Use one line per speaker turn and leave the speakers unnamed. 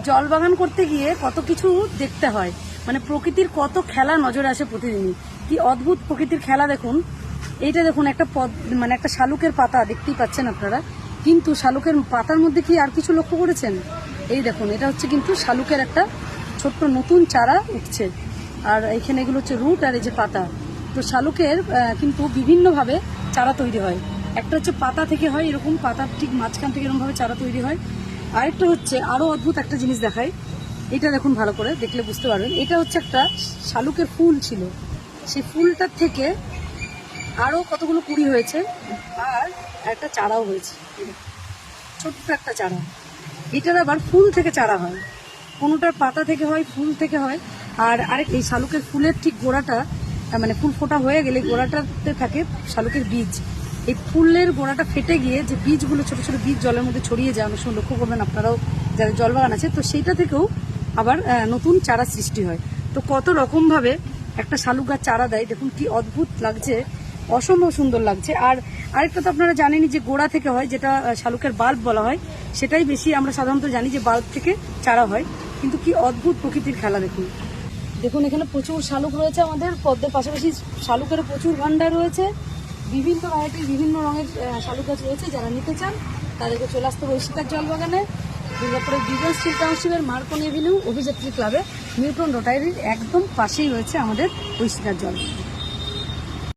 জল বাগান করতে গিয়ে কত কিছু দেখতে হয়, মানে প্রকৃতির কত খেলা নজরে আসে প্রতিদিনই। কি অদ্ভুত প্রকৃতির খেলা দেখুন। এইটা দেখুন একটা মানে একটা শালুকের পাতা দেখতেই পাচ্ছেন আপনারা, কিন্তু শালুকের পাতার মধ্যে কি আর কিছু লক্ষ্য করেছেন? এই দেখুন, এটা হচ্ছে কিন্তু শালুকের একটা ছোট্ট নতুন চারা উঠছে, আর এইখানে এগুলো হচ্ছে রুট আর এই যে পাতা। তো শালুকের কিন্তু বিভিন্নভাবে চারা তৈরি হয়। একটা হচ্ছে পাতা থেকে হয়, এরকম পাতার ঠিক মাঝখান থেকে এরকমভাবে চারা তৈরি হয়। আরেকটা হচ্ছে আরও অদ্ভুত একটা জিনিস দেখায়, এটা দেখুন ভালো করে দেখলে বুঝতে পারবেন। এটা হচ্ছে একটা শালুকের ফুল ছিল, সেই ফুলটার থেকে আরও কতগুলো কুড়ি হয়েছে, আর একটা চারাও হয়েছে, ছোট্ট একটা চারা। এটার আবার ফুল থেকে চারা হয়, কোনোটার পাতা থেকে হয়, ফুল থেকে হয়। আর আরেক এই শালুকের ফুলের ঠিক গোড়াটা, মানে ফুল ফোটা হয়ে গেলে গোড়াটাতে থাকে শালুকের বীজ। এই ফুলের গোড়াটা ফেটে গিয়ে যে বীজগুলো, ছোট ছোট বীজ জলের মধ্যে ছড়িয়ে যায়, অনেক সময় লক্ষ্য করবেন আপনারাও যাদের জল বাগান আছে, তো সেইটা থেকেও আবার নতুন চারা সৃষ্টি হয়। তো কত রকমভাবে একটা শালুক গাছ চারা দেয়, দেখুন কি অদ্ভুত লাগছে, অসম্ভব সুন্দর লাগছে। আর আরেকটা তো আপনারা জানেনই যে গোড়া থেকে হয়, যেটা শালুকের বাল্ব বলা হয়, সেটাই বেশি আমরা সাধারণত জানি যে বাল্ব থেকে চারা হয়। কিন্তু কি অদ্ভুত প্রকৃতির খেলা দেখুন। দেখুন এখানে প্রচুর শালুক রয়েছে, আমাদের পদ্মের পাশাপাশি শালুকেরও প্রচুর ভান্ডার রয়েছে, বিভিন্ন ভ্যারাইটির বিভিন্ন রঙের শালুক গাছ রয়েছে। যারা নিতে চান তাদেরকে চলে আসতে হবে ঐশিকার জল বাগানে, দুর্গাপুরের বিজন স্টিল টাউনশিপের মার্কন এভিনিউ অভিযাত্রী ক্লাবে নিউটন রোটারির একদম পাশেই রয়েছে আমাদের ঐশিকার জল।